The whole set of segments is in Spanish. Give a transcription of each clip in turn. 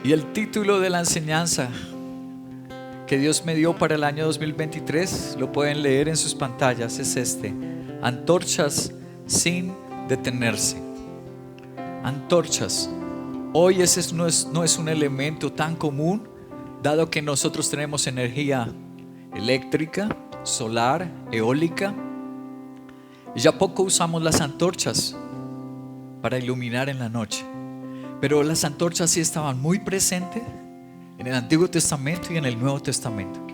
Y el título de la enseñanza que Dios me dio para el año 2023, lo pueden leer en sus pantallas, es este: antorchas sin detenerse. Antorchas. Hoy ese no es un elemento tan común, dado que nosotros tenemos energía eléctrica, solar, eólica, y ya poco usamos las antorchas para iluminar en la noche. Pero las antorchas sí estaban muy presentes en el Antiguo Testamento y en el Nuevo Testamento.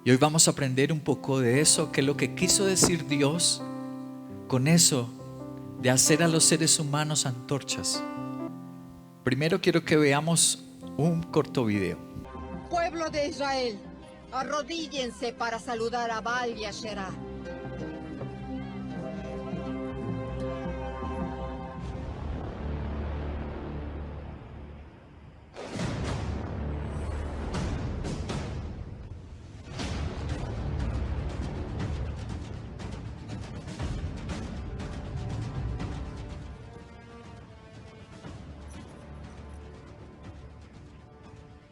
Y hoy vamos a aprender un poco de eso, que es lo que quiso decir Dios con eso de hacer a los seres humanos antorchas. Primero quiero que veamos un corto video. Pueblo de Israel, arrodíllense para saludar a Baal y Asherá.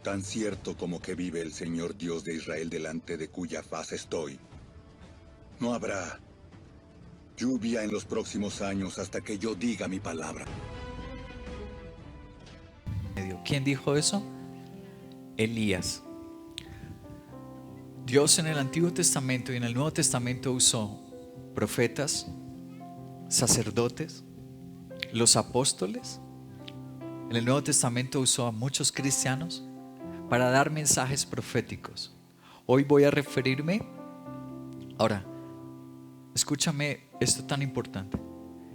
Tan cierto como que vive el Señor Dios de Israel, delante de cuya faz estoy, no habrá lluvia en los próximos años hasta que yo diga mi palabra. ¿Quién dijo eso? Elías. Dios en el Antiguo Testamento y en el Nuevo Testamento usó profetas, sacerdotes, los apóstoles. En el Nuevo Testamento usó a muchos cristianos para dar mensajes proféticos. Hoy voy a referirme. Ahora, escúchame esto tan importante.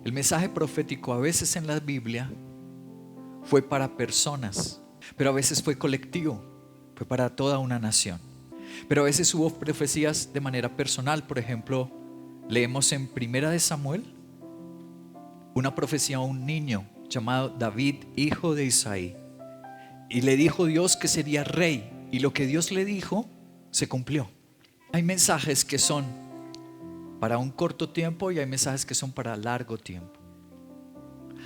El mensaje profético a veces en la Biblia fue para personas, pero a veces fue colectivo, fue para toda una nación. Pero a veces hubo profecías de manera personal. Por ejemplo, leemos en Primera de Samuel una profecía a un niño llamado David, hijo de Isaí. Y le dijo Dios que sería rey, y lo que Dios le dijo se cumplió. Hay mensajes que son para un corto tiempo y hay mensajes que son para largo tiempo.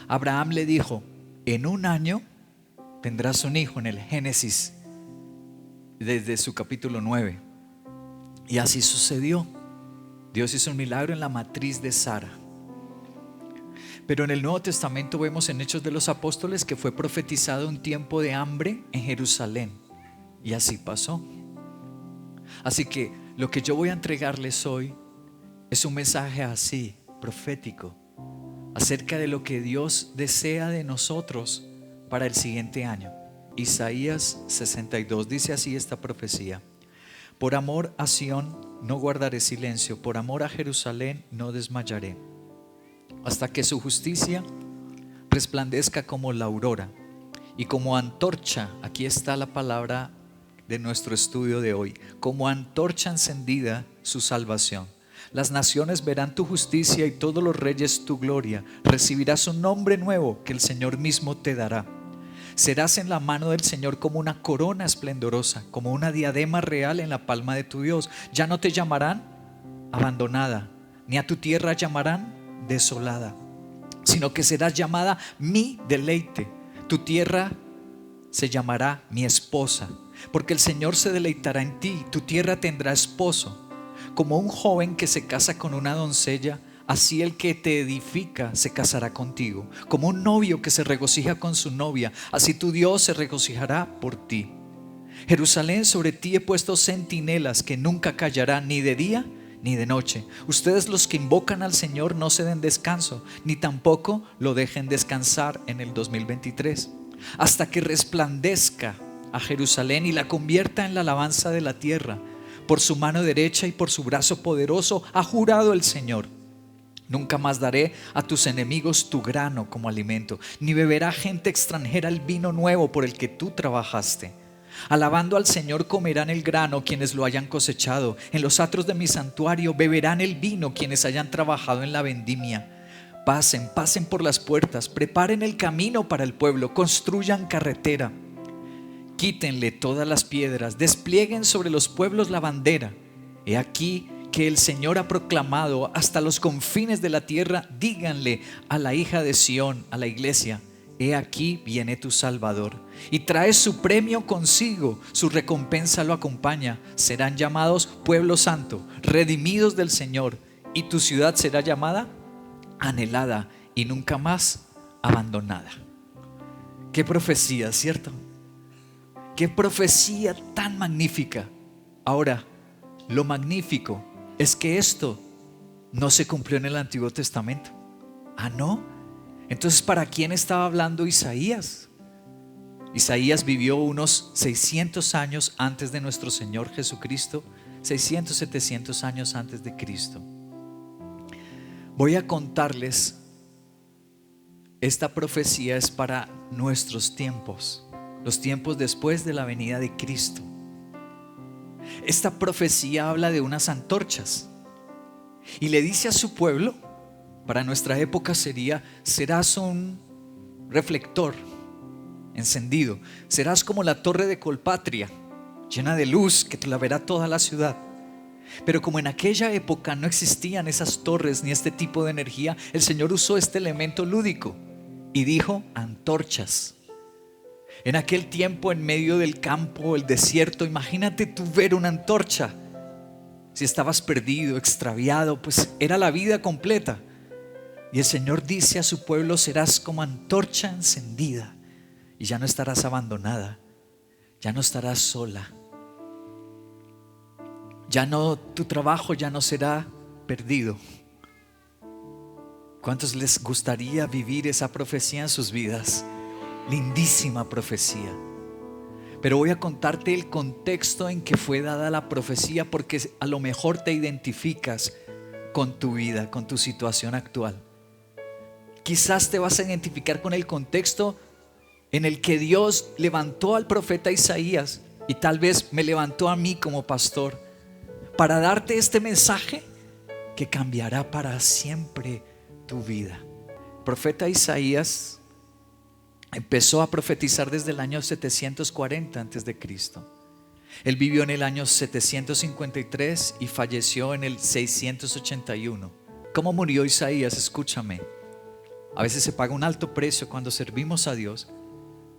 Abraham le dijo: en un año tendrás un hijo, en el Génesis, desde su capítulo 9. Y así sucedió. Dios hizo un milagro en la matriz de Sara. Pero en el Nuevo Testamento vemos en Hechos de los Apóstoles que fue profetizado un tiempo de hambre en Jerusalén. Y así pasó. Así que lo que yo voy a entregarles hoy es un mensaje así, profético, acerca de lo que Dios desea de nosotros para el siguiente año. Isaías 62 dice así esta profecía: por amor a Sión no guardaré silencio, por amor a Jerusalén no desmayaré, hasta que su justicia resplandezca como la aurora y como antorcha. Aquí está la palabra de nuestro estudio de hoy: como antorcha encendida su salvación. Las naciones verán tu justicia y todos los reyes tu gloria. Recibirás un nombre nuevo que el Señor mismo te dará. Serás en la mano del Señor como una corona esplendorosa, como una diadema real en la palma de tu Dios. Ya no te llamarán abandonada, ni a tu tierra llamarán desolada, sino que serás llamada mi deleite. Tu tierra se llamará mi esposa, porque el Señor se deleitará en ti. Tu tierra tendrá esposo. Como un joven que se casa con una doncella, así el que te edifica se casará contigo. Como un novio que se regocija con su novia, así tu Dios se regocijará por ti. Jerusalén, sobre ti he puesto centinelas que nunca callarán, ni de día ni de noche. Ustedes, los que invocan al Señor, no se den descanso, ni tampoco lo dejen descansar en el 2023, hasta que resplandezca a Jerusalén y la convierta en la alabanza de la tierra. Por su mano derecha y por su brazo poderoso ha jurado el Señor: nunca más daré a tus enemigos tu grano como alimento, ni beberá gente extranjera el vino nuevo por el que tú trabajaste. Alabando al Señor comerán el grano quienes lo hayan cosechado. En los atros de mi santuario beberán el vino quienes hayan trabajado en la vendimia. Pasen, pasen por las puertas, preparen el camino para el pueblo, construyan carretera. Quítenle todas las piedras, desplieguen sobre los pueblos la bandera. He aquí que el Señor ha proclamado hasta los confines de la tierra. Díganle a la hija de Sión, a la iglesia, he aquí viene tu Salvador, y trae su premio consigo, su recompensa lo acompaña. Serán llamados pueblo santo, redimidos del Señor, y tu ciudad será llamada anhelada y nunca más abandonada. Qué profecía, ¿cierto? Qué profecía tan magnífica. Ahora, lo magnífico es que esto no se cumplió en el Antiguo Testamento. Ah, ¿no? Entonces, ¿para quién estaba hablando Isaías? Isaías vivió unos 600 años antes de nuestro Señor Jesucristo, 600, 700 años antes de Cristo. Voy a contarles, esta profecía es para nuestros tiempos, los tiempos después de la venida de Cristo. Esta profecía habla de unas antorchas y le dice a su pueblo, para nuestra época serás un reflector encendido, serás como la torre de Colpatria, llena de luz que te la verá toda la ciudad. Pero como en aquella época no existían esas torres ni este tipo de energía, el Señor usó este elemento lúdico y dijo antorchas. En aquel tiempo, en medio del campo, el desierto, imagínate tú ver una antorcha. Si estabas perdido, extraviado, pues era la vida completa. Y el Señor dice a su pueblo, serás como antorcha encendida y ya no estarás abandonada, ya no estarás sola. Ya no, tu trabajo ya no será perdido. ¿Cuántos les gustaría vivir esa profecía en sus vidas? Lindísima profecía. Pero voy a contarte el contexto en que fue dada la profecía, porque a lo mejor te identificas con tu vida, con tu situación actual. Quizás te vas a identificar con el contexto en el que Dios levantó al profeta Isaías, y tal vez me levantó a mí como pastor para darte este mensaje que cambiará para siempre tu vida. El profeta Isaías empezó a profetizar desde el año 740 antes de Cristo. Él vivió en el año 753 y falleció en el 681. ¿Cómo murió Isaías? Escúchame. A veces se paga un alto precio cuando servimos a Dios.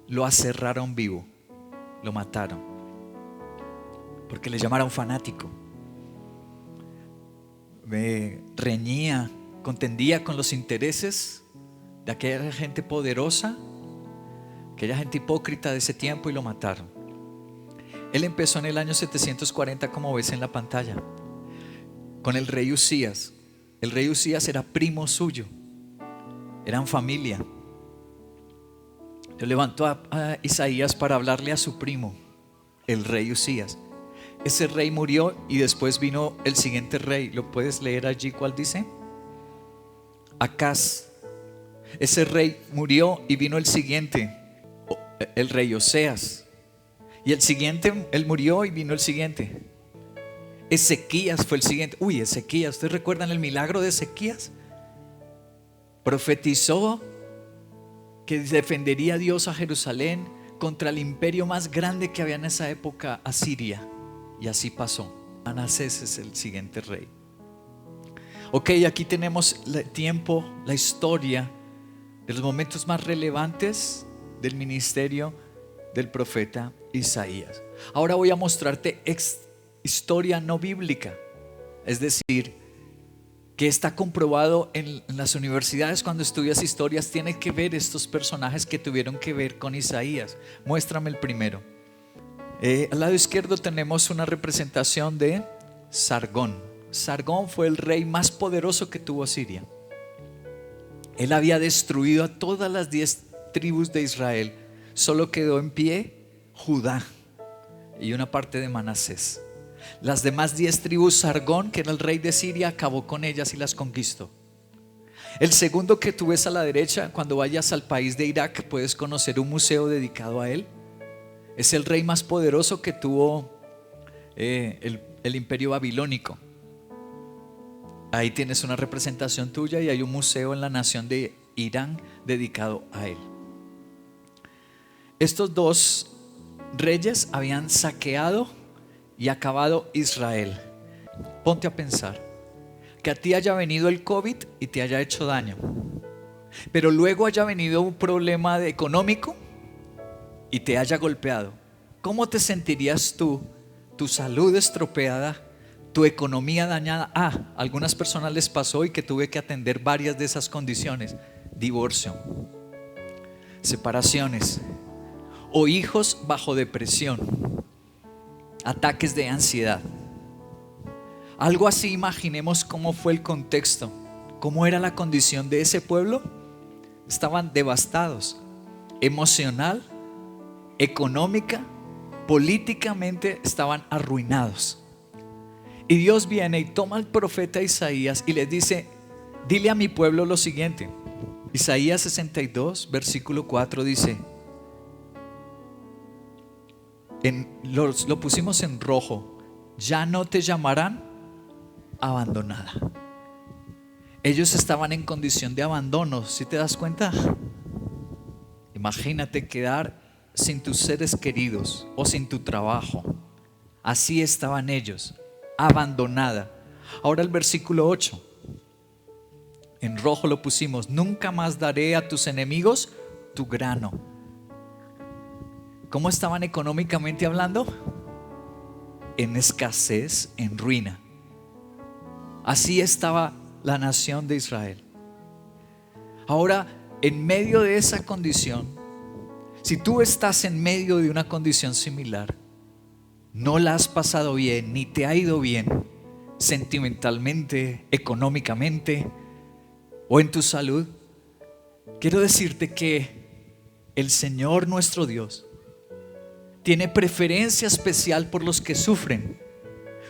Lo aserraron vivo, lo mataron, porque le llamaron fanático. Reñía, contendía con los intereses de aquella gente poderosa, aquella gente hipócrita de ese tiempo, y lo mataron. Él empezó en el año 740, como ves en la pantalla, con el rey Usías. El rey Usías era primo suyo, eran familia. Dios levantó a Isaías para hablarle a su primo, el rey Usías. Ese rey murió y después vino el siguiente rey. ¿Lo puedes leer allí? ¿Cuál dice? Acaz. Ese rey murió y vino el siguiente, el rey Oseas. Y el siguiente, él murió y vino el siguiente. Ezequías fue el siguiente. Ezequías, ¿ustedes recuerdan el milagro de Ezequías? Profetizó que defendería a Dios a Jerusalén contra el imperio más grande que había en esa época, Asiria. Y así pasó. Manasés es el siguiente rey. Ok, aquí tenemos el tiempo, la historia de los momentos más relevantes del ministerio del profeta Isaías. Ahora voy a mostrarte historia no bíblica, es decir, que está comprobado en las universidades. Cuando estudias historias tienes que ver estos personajes que tuvieron que ver con Isaías. Muéstrame el primero. Al lado izquierdo tenemos una representación de Sargón. Sargón fue el rey más poderoso que tuvo Siria. Él había destruido a todas las 10 tribus de Israel. Solo quedó en pie Judá y una parte de Manasés. Las demás 10 tribus, Sargón, que era el rey de Siria, acabó con ellas y las conquistó. El segundo que tú ves a la derecha, cuando vayas al país de Irak, puedes conocer un museo dedicado a él. Es el rey más poderoso que tuvo el imperio babilónico. Ahí tienes una representación tuya y hay un museo en la nación de Irán dedicado a él. Estos dos reyes habían saqueado y acabado Israel. Ponte a pensar que a ti haya venido el COVID y te haya hecho daño. pero luego haya venido un problema económico y te haya golpeado, ¿cómo te sentirías tú? Tu salud estropeada, tu economía dañada. A algunas personas les pasó y que tuve que atender varias de esas condiciones: divorcio, separaciones, o hijos bajo depresión, ataques de ansiedad. Algo así. Imaginemos cómo fue el contexto, cómo era la condición de ese pueblo. Estaban devastados, emocional, económica, políticamente estaban arruinados. Y Dios viene y toma al profeta Isaías y les dice: dile a mi pueblo lo siguiente. Isaías 62 versículo 4 dice, lo pusimos en rojo: ya no te llamarán abandonada. Ellos estaban en condición de abandono. ¿Sí te das cuenta? Imagínate quedar sin tus seres queridos o sin tu trabajo. Así estaban ellos, abandonada. Ahora el versículo 8, en rojo lo pusimos: nunca más daré a tus enemigos tu grano. ¿Cómo estaban económicamente hablando? En escasez, en ruina. Así estaba la nación de Israel. Ahora, en medio de esa condición, si tú estás en medio de una condición similar, no la has pasado bien, ni te ha ido bien sentimentalmente, económicamente o en tu salud, quiero decirte que el Señor nuestro Dios tiene preferencia especial por los que sufren.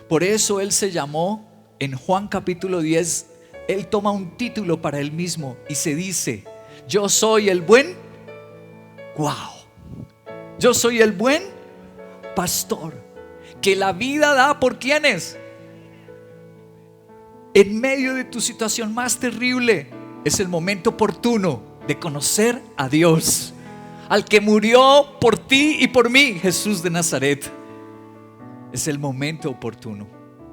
Por eso Él se llamó, en Juan capítulo 10, Él toma un título para Él mismo y se dice: yo soy el buen, yo soy el buen pastor, que la vida da por ¿quiénes? En medio de tu situación más terrible, es el momento oportuno de conocer a Dios, al que murió por ti y por mí, Jesús de Nazaret. Es el momento oportuno.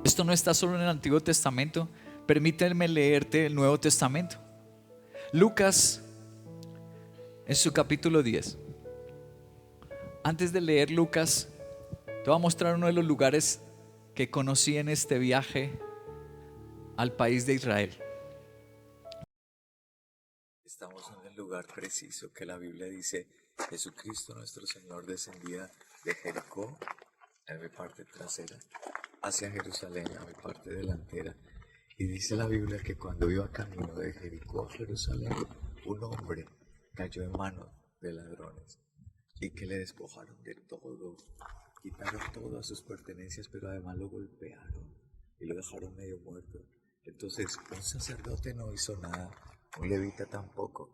Esto no está solo en el Antiguo Testamento. Permíteme leerte el Nuevo Testamento. Lucas, en su capítulo 10. Antes de leer Lucas, te voy a mostrar uno de los lugares que conocí en este viaje al país de Israel. Estamos en el lugar preciso que la Biblia dice: Jesucristo nuestro Señor descendía de Jericó, en mi parte trasera, hacia Jerusalén, a mi parte delantera. Y dice la Biblia que cuando iba camino de Jericó a Jerusalén, un hombre cayó en manos de ladrones y que le despojaron de todo, quitaron todas sus pertenencias, pero además lo golpearon y lo dejaron medio muerto. Entonces un sacerdote no hizo nada, un levita tampoco,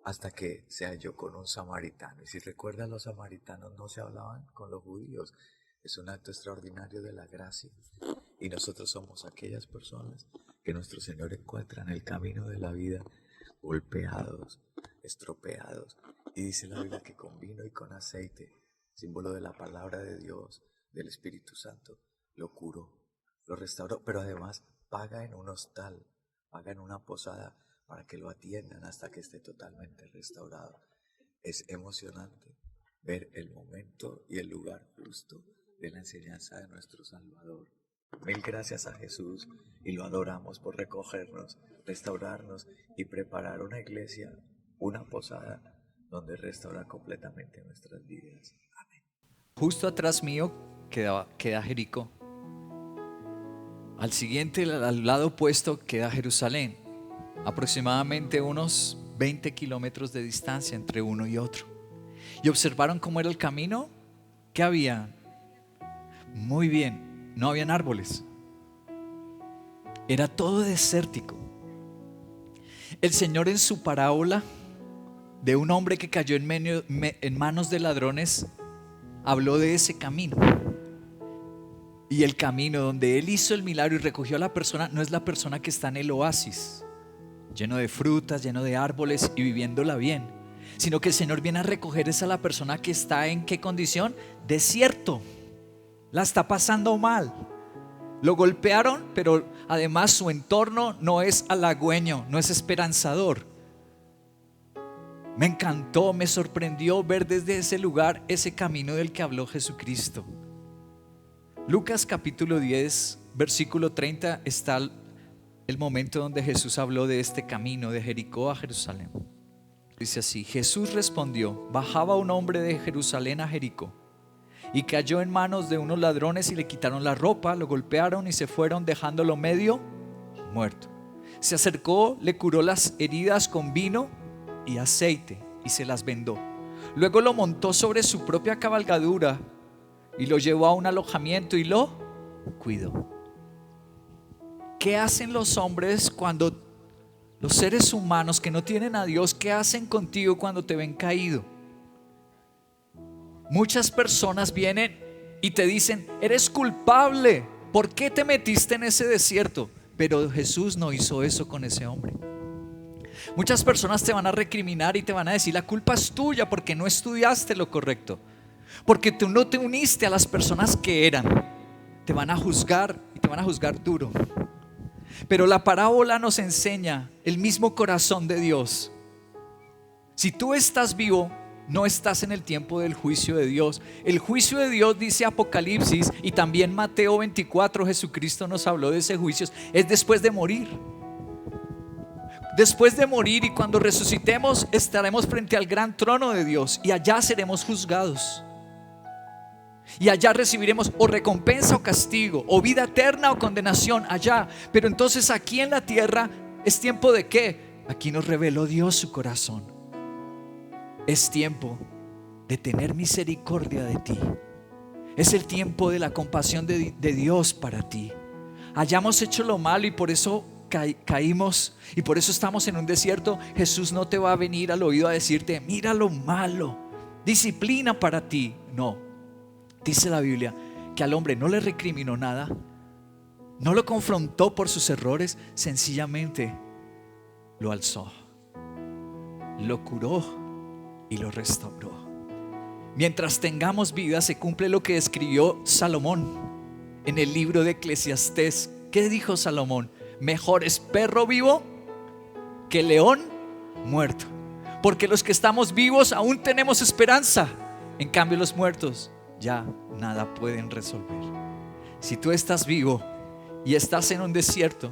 hasta que se halló con un samaritano. Y si recuerdan, los samaritanos no se hablaban con los judíos. Es un acto extraordinario de la gracia. Y nosotros somos aquellas personas que nuestro Señor encuentra en el camino de la vida, golpeados, estropeados. Y dice la Biblia que con vino y con aceite, símbolo de la palabra de Dios, del Espíritu Santo, lo curó, lo restauró, pero además paga en un hostal, paga en una posada para que lo atiendan hasta que esté totalmente restaurado. Es emocionante ver el momento y el lugar justo de la enseñanza de nuestro Salvador. Mil gracias a Jesús, y lo adoramos por recogernos, restaurarnos y preparar una iglesia, una posada donde restaurar completamente nuestras vidas. Amén. Justo atrás mío queda Jericó. Al siguiente, al lado opuesto, queda Jerusalén. Aproximadamente unos 20 kilómetros de distancia entre uno y otro. ¿Y observaron cómo era el camino? ¿Qué había? Muy bien, no habían árboles. Era todo desértico. El Señor, en su parábola de un hombre que cayó en manos de ladrones, habló de ese camino. Y el camino donde Él hizo el milagro y recogió a la persona no es la persona que está en el oasis, lleno de frutas, lleno de árboles y viviéndola bien, sino que el Señor viene a recoger a la persona que está en ¿qué condición? Desierto. La está pasando mal. Lo golpearon, pero además su entorno no es halagüeño, no es esperanzador. Me encantó, me sorprendió ver desde ese lugar ese camino del que habló Jesucristo. Lucas capítulo 10, versículo 30 está el momento donde Jesús habló de este camino de Jericó a Jerusalén. Dice así: Jesús respondió: bajaba un hombre de Jerusalén a Jericó y cayó en manos de unos ladrones y le quitaron la ropa, lo golpearon y se fueron dejándolo medio muerto. Se acercó, le curó las heridas con vino y aceite y se las vendó. Luego lo montó sobre su propia cabalgadura y lo llevó a un alojamiento y lo cuidó. ¿Qué hacen los hombres cuando los seres humanos que no tienen a Dios, qué hacen contigo cuando te ven caído? Muchas personas vienen y te dicen: eres culpable, ¿por qué te metiste en ese desierto? Pero Jesús no hizo eso con ese hombre. Muchas personas te van a recriminar y te van a decir: la culpa es tuya porque no estudiaste lo correcto, porque tú no te uniste a las personas que eran. Te van a juzgar y te van a juzgar duro. Pero la parábola nos enseña el mismo corazón de Dios. Si tú estás vivo, no estás en el tiempo del juicio de Dios. El juicio de Dios, dice Apocalipsis, y también Mateo 24, Jesucristo nos habló de ese juicio, es después de morir. Después de morir, y cuando resucitemos estaremos frente al gran trono de Dios y allá seremos juzgados. Y allá recibiremos o recompensa o castigo, o vida eterna o condenación allá. Pero entonces aquí en la tierra es tiempo de ¿qué? Aquí nos reveló Dios su corazón. Es tiempo de tener misericordia de ti. Es el tiempo de la compasión de Dios para ti. Hayamos hecho lo malo y por eso caímos y por eso estamos en un desierto. Jesús no te va a venir al oído a decirte: mira lo malo, disciplina para ti. No. Dice la Biblia que al hombre no le recriminó nada, no lo confrontó por sus errores, sencillamente lo alzó, lo curó y lo restauró. Mientras tengamos vida, se cumple lo que escribió Salomón en el libro de Eclesiastés. ¿Qué dijo Salomón? Mejor es perro vivo que león muerto, porque los que estamos vivos aún tenemos esperanza. En cambio los muertos ya nada pueden resolver. Si tú estás vivo y estás en un desierto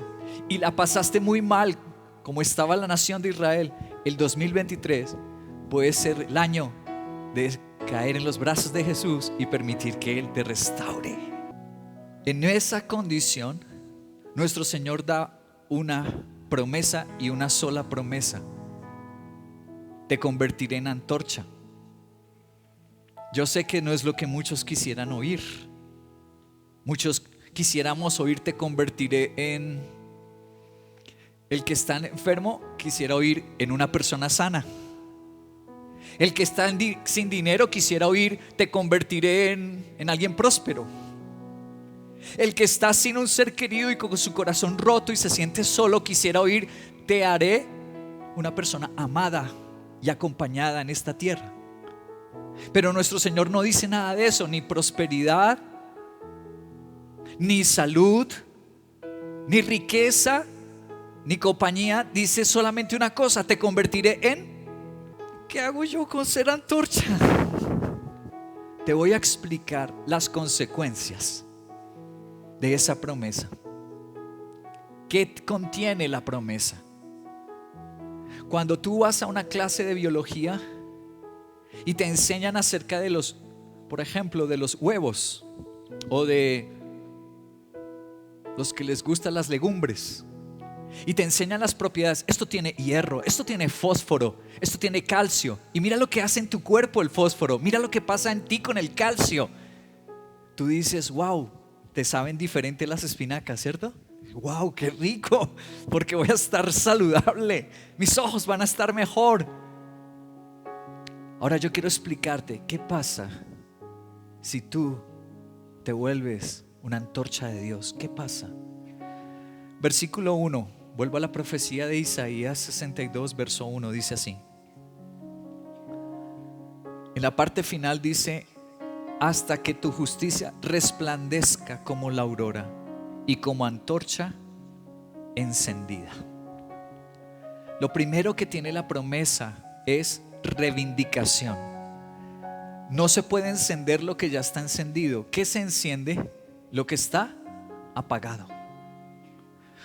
y la pasaste muy mal como estaba la nación de Israel, el 2023 puede ser el año de caer en los brazos de Jesús y permitir que Él te restaure. En esa condición nuestro Señor da una promesa y una sola promesa: te convertiré en antorcha. Yo sé que no es lo que muchos quisieran oír. Muchos quisiéramos oír: te convertiré en... El que está enfermo quisiera oír en una persona sana. El que está sin dinero quisiera oír: te convertiré en alguien próspero. El que está sin un ser querido y con su corazón roto y se siente solo quisiera oír: te haré una persona amada y acompañada en esta tierra. Pero nuestro Señor no dice nada de eso, ni prosperidad, ni salud, ni riqueza, ni compañía. Dice solamente una cosa: te convertiré en... ¿Qué hago yo con ser antorcha? Te voy a explicar las consecuencias de esa promesa. ¿Qué contiene la promesa? Cuando tú vas a una clase de biología y te enseñan acerca de los, por ejemplo, de los huevos o de los que les gustan las legumbres, y te enseñan las propiedades: esto tiene hierro, esto tiene fósforo, esto tiene calcio, y mira lo que hace en tu cuerpo el fósforo, mira lo que pasa en ti con el calcio. Tú dices: wow, te saben diferente las espinacas, ¿cierto? Wow, qué rico, porque voy a estar saludable, mis ojos van a estar mejor. Ahora yo quiero explicarte qué pasa si tú te vuelves una antorcha de Dios. ¿Qué pasa? Versículo 1, vuelvo a la profecía de Isaías 62, verso 1, dice así. En la parte final dice: hasta que tu justicia resplandezca como la aurora y como antorcha encendida. Lo primero que tiene la promesa es reivindicación. No se puede encender lo que ya está encendido. ¿Qué se enciende? Lo que está apagado.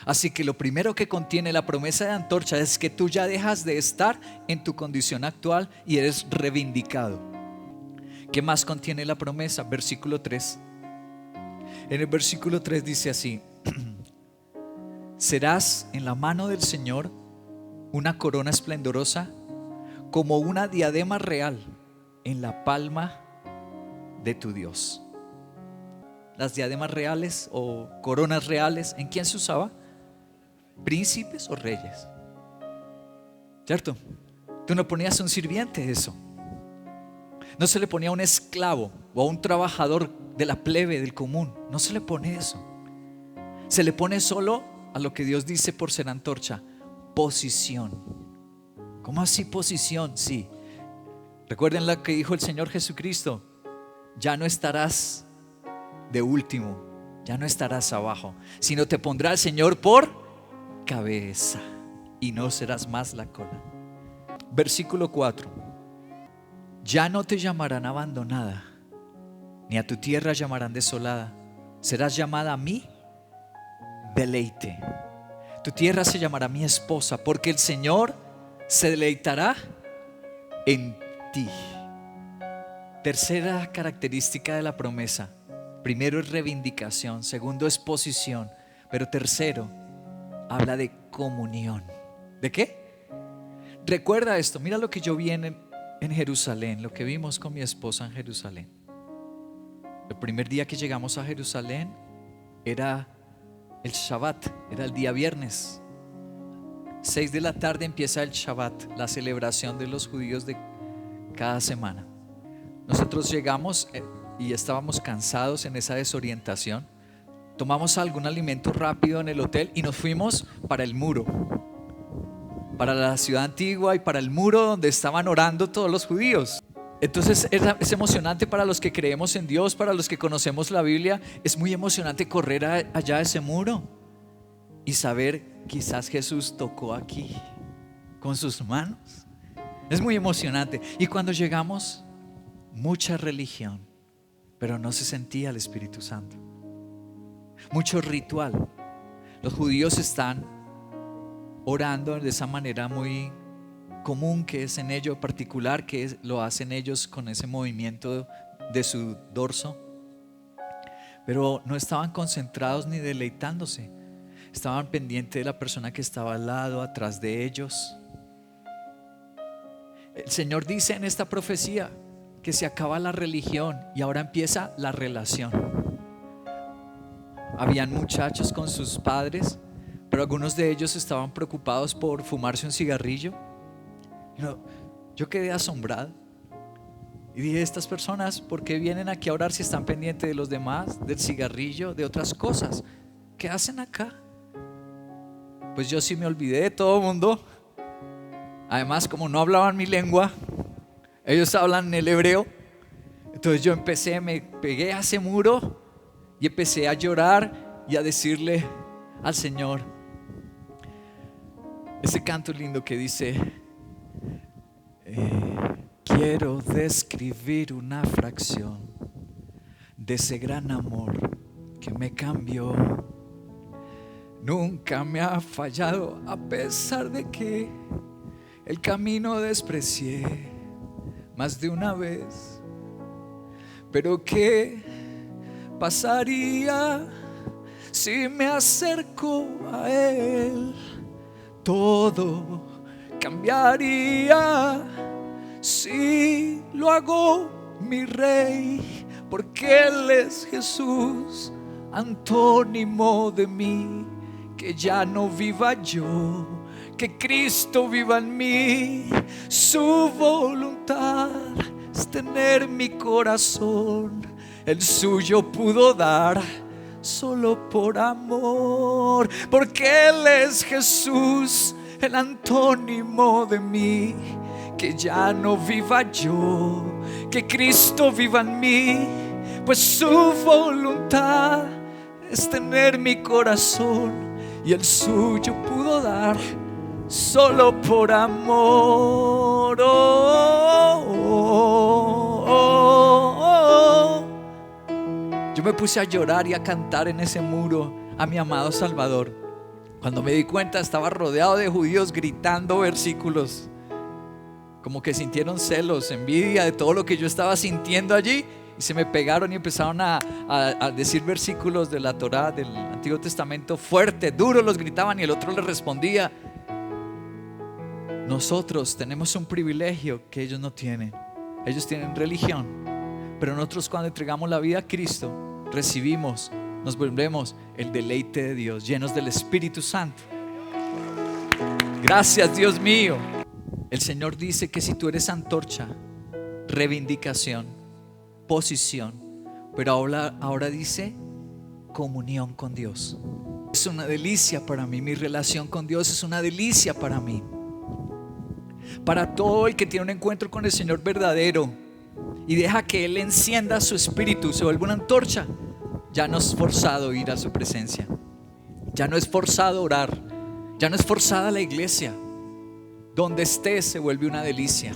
Así que lo primero que contiene la promesa de antorcha es que tú ya dejas de estar en tu condición actual y eres reivindicado. ¿Qué más contiene la promesa? Versículo 3. En el versículo 3 dice así: serás en la mano del Señor una corona esplendorosa, como una diadema real en la palma de tu Dios. Las diademas reales o coronas reales, ¿en quién se usaba? ¿Príncipes o reyes? ¿Cierto? Tú no ponías a un sirviente eso. No se le ponía a un esclavo o a un trabajador de la plebe, del común. No se le pone eso. Se le pone solo a lo que Dios dice por ser antorcha: posición. ¿Cómo así posición? Sí. Recuerden lo que dijo el Señor Jesucristo: ya no estarás de último, ya no estarás abajo, sino te pondrá el Señor por cabeza y no serás más la cola. Versículo 4: ya no te llamarán abandonada, ni a tu tierra llamarán desolada. Serás llamada a mí deleite. Tu tierra se llamará mi esposa, porque el Señor se deleitará en ti. Tercera característica de la promesa: primero es reivindicación, segundo es posición, pero tercero habla de comunión. ¿De qué? Recuerda esto, mira lo que yo vi en Jerusalén, lo que vimos con mi esposa en Jerusalén. El primer día que llegamos a Jerusalén era el Shabbat, era el día viernes. 6 de la tarde empieza el Shabbat, la celebración de los judíos de cada semana. Nosotros llegamos y estábamos cansados en esa desorientación. Tomamos algún alimento rápido en el hotel y nos fuimos para el muro, para la ciudad antigua y para el muro donde estaban orando todos los judíos. Entonces es emocionante para los que creemos en Dios, para los que conocemos la Biblia. Es muy emocionante correr allá a ese muro y saber: quizás Jesús tocó aquí con sus manos. Es muy emocionante. Y cuando llegamos, mucha religión, pero no se sentía el Espíritu Santo. Mucho ritual. Los judíos están orando de esa manera muy común que es en ello, particular que lo hacen ellos con ese movimiento de su dorso, pero no estaban concentrados ni deleitándose. Estaban pendientes de la persona que estaba al lado, atrás de ellos. El Señor dice en esta profecía que se acaba la religión y ahora empieza la relación. Habían muchachos con sus padres, pero algunos de ellos estaban preocupados por fumarse un cigarrillo. Yo quedé asombrado y dije: estas personas, ¿por qué vienen aquí a orar si están pendientes de los demás, del cigarrillo, de otras cosas? ¿Qué hacen acá? Pues yo sí me olvidé de todo el mundo. Además, como no hablaban mi lengua, ellos hablan en el hebreo. Entonces yo me pegué a ese muro y empecé a llorar y a decirle al Señor ese canto lindo que dice: quiero describir una fracción de ese gran amor que me cambió. Nunca me ha fallado, a pesar de que el camino desprecié más de una vez. Pero ¿qué pasaría si me acerco a Él? Todo cambiaría si lo hago mi Rey, porque Él es Jesús, antónimo de mí. Que ya no viva yo, que Cristo viva en mí. Su voluntad es tener mi corazón, el suyo pudo dar solo por amor, porque Él es Jesús, el antónimo de mí. Que ya no viva yo, que Cristo viva en mí, pues su voluntad es tener mi corazón y el suyo pudo dar solo por amor. Yo me puse a llorar y a cantar en ese muro a mi amado Salvador. Cuando me di cuenta, estaba rodeado de judíos gritando versículos, como que sintieron celos, envidia de todo lo que yo estaba sintiendo allí, y se me pegaron y empezaron a decir versículos de la Torá, del Antiguo Testamento, fuerte, duro los gritaban, y el otro les respondía. Nosotros tenemos un privilegio que ellos no tienen. Ellos tienen religión, pero nosotros, cuando entregamos la vida a Cristo, recibimos, nos volvemos el deleite de Dios, llenos del Espíritu Santo. Gracias, Dios mío. El Señor dice que si tú eres antorcha, reivindicación, posición, pero ahora dice comunión con Dios. Es una delicia para mí. Mi relación con Dios es una delicia para mí. Para todo el que tiene un encuentro con el Señor verdadero y deja que Él encienda su espíritu, se vuelve una antorcha, ya no es forzado ir a su presencia, ya no es forzado orar, ya no es forzada la iglesia. Donde estés se vuelve una delicia.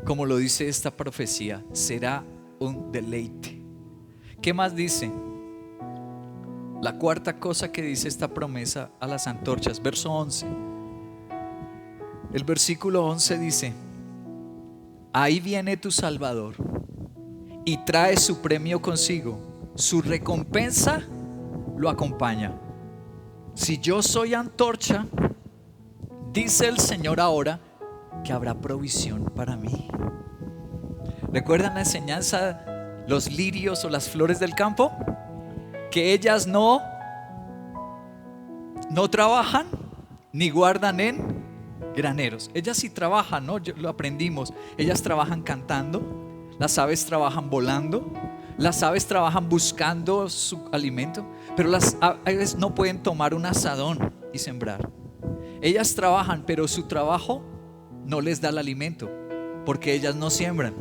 Como lo dice esta profecía, será un deleite. ¿Qué más dice? La cuarta cosa que dice esta promesa a las antorchas, verso 11. El versículo 11 dice: ahí viene tu Salvador y trae su premio consigo, su recompensa lo acompaña. Si yo soy antorcha, dice el Señor ahora que habrá provisión para mí. ¿Recuerdan la enseñanza, los lirios o las flores del campo? Que ellas no trabajan ni guardan en graneros. Ellas sí trabajan, ¿no? Lo aprendimos. Ellas trabajan cantando, las aves trabajan volando, las aves trabajan buscando su alimento, pero las aves no pueden tomar un azadón y sembrar. Ellas trabajan, pero su trabajo no les da el alimento, porque ellas no siembran,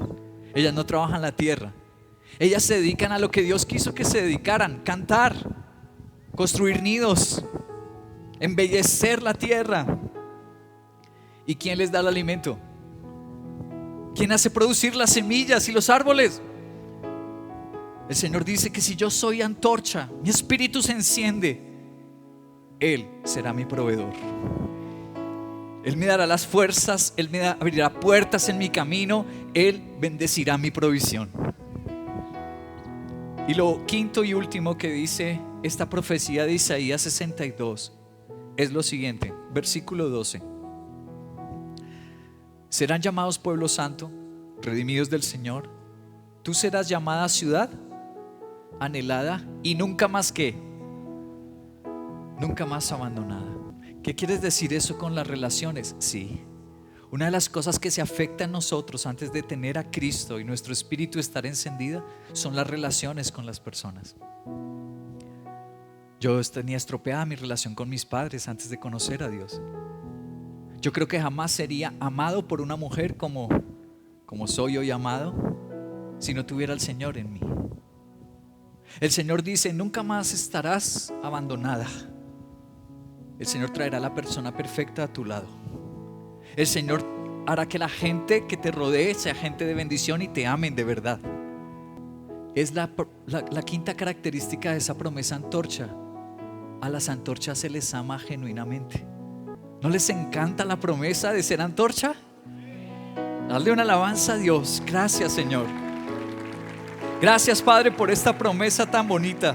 ellas no trabajan la tierra. Ellas se dedican a lo que Dios quiso que se dedicaran: cantar, construir nidos, embellecer la tierra. ¿Y quién les da el alimento? ¿Quién hace producir las semillas y los árboles? El Señor dice que si yo soy antorcha, mi espíritu se enciende, Él será mi proveedor. Él me dará las fuerzas, Él me abrirá puertas en mi camino, Él bendecirá mi provisión. Y lo quinto y último que dice esta profecía de Isaías 62 es lo siguiente, versículo 12. Serán llamados pueblo santo, redimidos del Señor. Tú serás llamada ciudad anhelada y nunca más ¿qué? Nunca más abandonada. ¿Qué quieres decir eso con las relaciones? Sí, una de las cosas que se afecta en nosotros antes de tener a Cristo y nuestro espíritu estar encendido son las relaciones con las personas. Yo tenía estropeada mi relación con mis padres antes de conocer a Dios. Yo creo que jamás sería amado por una mujer como soy hoy amado si no tuviera al Señor en mí. El Señor dice: nunca más estarás abandonada. El Señor traerá la persona perfecta a tu lado. El Señor hará que la gente que te rodee sea gente de bendición y te amen de verdad. Es la quinta característica de esa promesa antorcha. A las antorchas se les ama genuinamente. ¿No les encanta la promesa de ser antorcha? Dale una alabanza a Dios. Gracias, Señor. Gracias, Padre, por esta promesa tan bonita.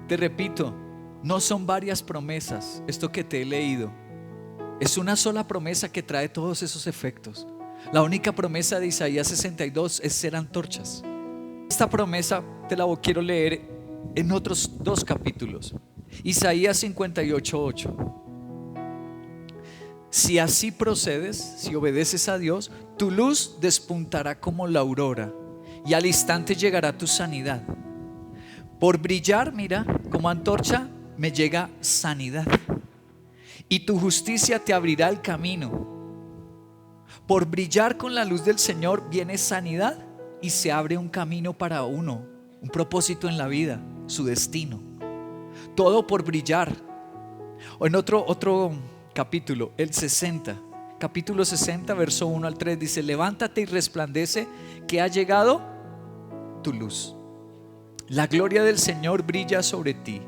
Te repito, no son varias promesas esto que te he leído. Es una sola promesa que trae todos esos efectos. La única promesa de Isaías 62 es ser antorchas. Esta promesa te la quiero leer en otros 2 capítulos. Isaías 58:8. Si así procedes, si obedeces a Dios, tu luz despuntará como la aurora y al instante llegará tu sanidad. Por brillar, mira, como antorcha me llega sanidad y tu justicia te abrirá el camino. Por brillar con la luz del Señor viene sanidad y se abre un camino para uno, un propósito en la vida, su destino. Todo por brillar O en otro capítulo, el 60, capítulo 60, verso 1 al 3, dice: levántate y resplandece, que ha llegado tu luz. La gloria del Señor brilla sobre ti.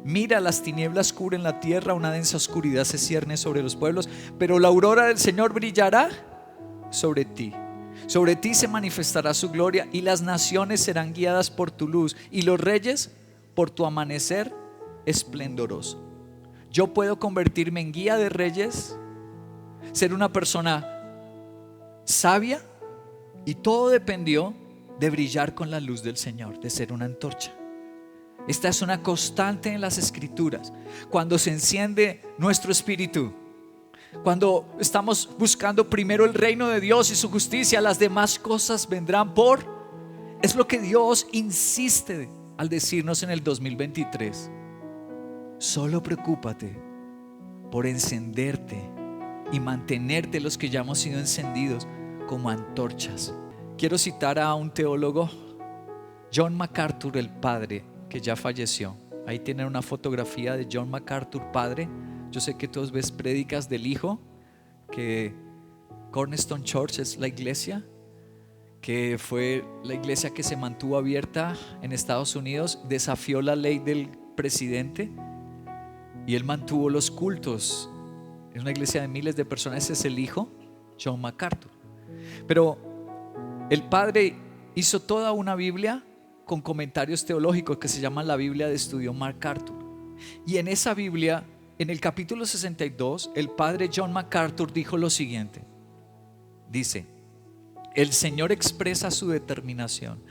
Mira, las tinieblas cubren la tierra, una densa oscuridad se cierne sobre los pueblos, pero la aurora del Señor brillará sobre ti. Sobre ti se manifestará su gloria, y las naciones serán guiadas por tu luz, y los reyes por tu amanecer esplendoroso. Yo puedo convertirme en guía de reyes, ser una persona sabia, y todo dependió de brillar con la luz del Señor, de ser una antorcha. Esta es una constante en las Escrituras. Cuando se enciende nuestro espíritu, cuando estamos buscando primero el reino de Dios y su justicia, las demás cosas vendrán por. Es lo que Dios insiste al decirnos en el 2023. Solo preocúpate por encenderte y mantenerte, los que ya hemos sido encendidos, como antorchas. Quiero citar a un teólogo, John MacArthur, el padre, que ya falleció. Ahí tienen una fotografía de John MacArthur, padre. Yo sé que todos ves prédicas del hijo, que Cornerstone Church es la iglesia, que fue la iglesia que se mantuvo abierta en Estados Unidos, desafió la ley del presidente y él mantuvo los cultos. Es una iglesia de miles de personas. Ese es el hijo, John MacArthur. Pero el padre hizo toda una Biblia con comentarios teológicos que se llama la Biblia de Estudio MacArthur. Y en esa Biblia, en el capítulo 62, el padre John MacArthur dijo lo siguiente. Dice: el Señor expresa su determinación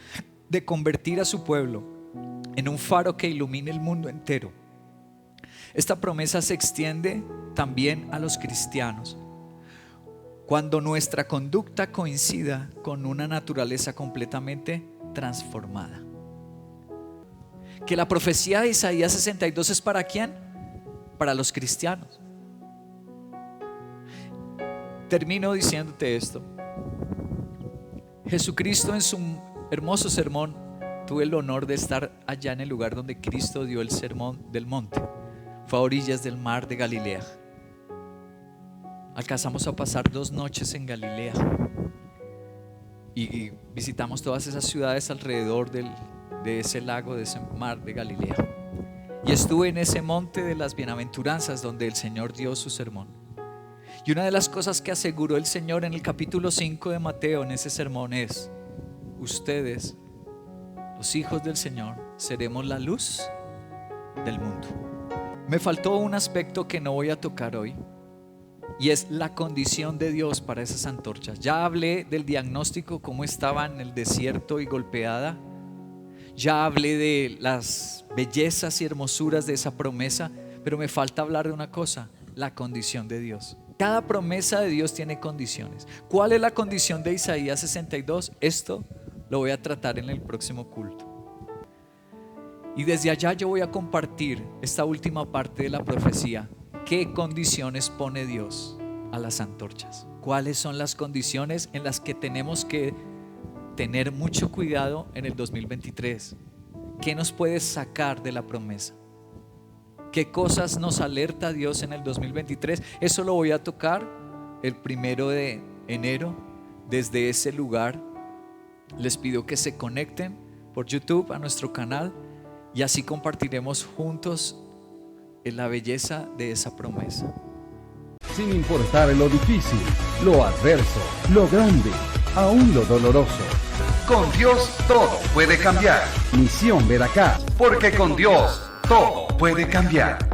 de convertir a su pueblo en un faro que ilumine el mundo entero. Esta promesa se extiende también a los cristianos. Cuando nuestra conducta coincida con una naturaleza completamente transformada. Que la profecía de Isaías 62 es ¿para quién? Para los cristianos. Termino diciéndote esto. Jesucristo, en su hermoso sermón, tuve el honor de estar allá en el lugar donde Cristo dio el sermón del monte. Fue a orillas del mar de Galilea. Alcanzamos a pasar 2 noches en Galilea y visitamos todas esas ciudades alrededor de ese lago, de ese mar de Galilea. Y estuve en ese monte de las bienaventuranzas donde el Señor dio su sermón. Y una de las cosas que aseguró el Señor en el capítulo 5 de Mateo, en ese sermón, es: ustedes, los hijos del Señor, seremos la luz del mundo. Me faltó un aspecto que no voy a tocar hoy, y es la condición de Dios para esas antorchas. Ya hablé del diagnóstico, cómo estaba en el desierto y golpeada. Ya hablé de las bellezas y hermosuras de esa promesa, pero me falta hablar de una cosa: la condición de Dios. Cada promesa de Dios tiene condiciones. ¿Cuál es la condición de Isaías 62? Esto lo voy a tratar en el próximo culto. Y desde allá yo voy a compartir esta última parte de la profecía. ¿Qué condiciones pone Dios a las antorchas? ¿Cuáles son las condiciones en las que tenemos que tener mucho cuidado en el 2023? ¿Qué nos puede sacar de la promesa? ¿Qué cosas nos alerta Dios en el 2023? Eso lo voy a tocar el 1 de enero desde ese lugar. Les pido que se conecten por YouTube a nuestro canal y así compartiremos juntos en la belleza de esa promesa. Sin importar lo difícil, lo adverso, lo grande, aún lo doloroso. Con Dios todo puede cambiar. Misión Veracruz. Porque con Dios todo puede cambiar.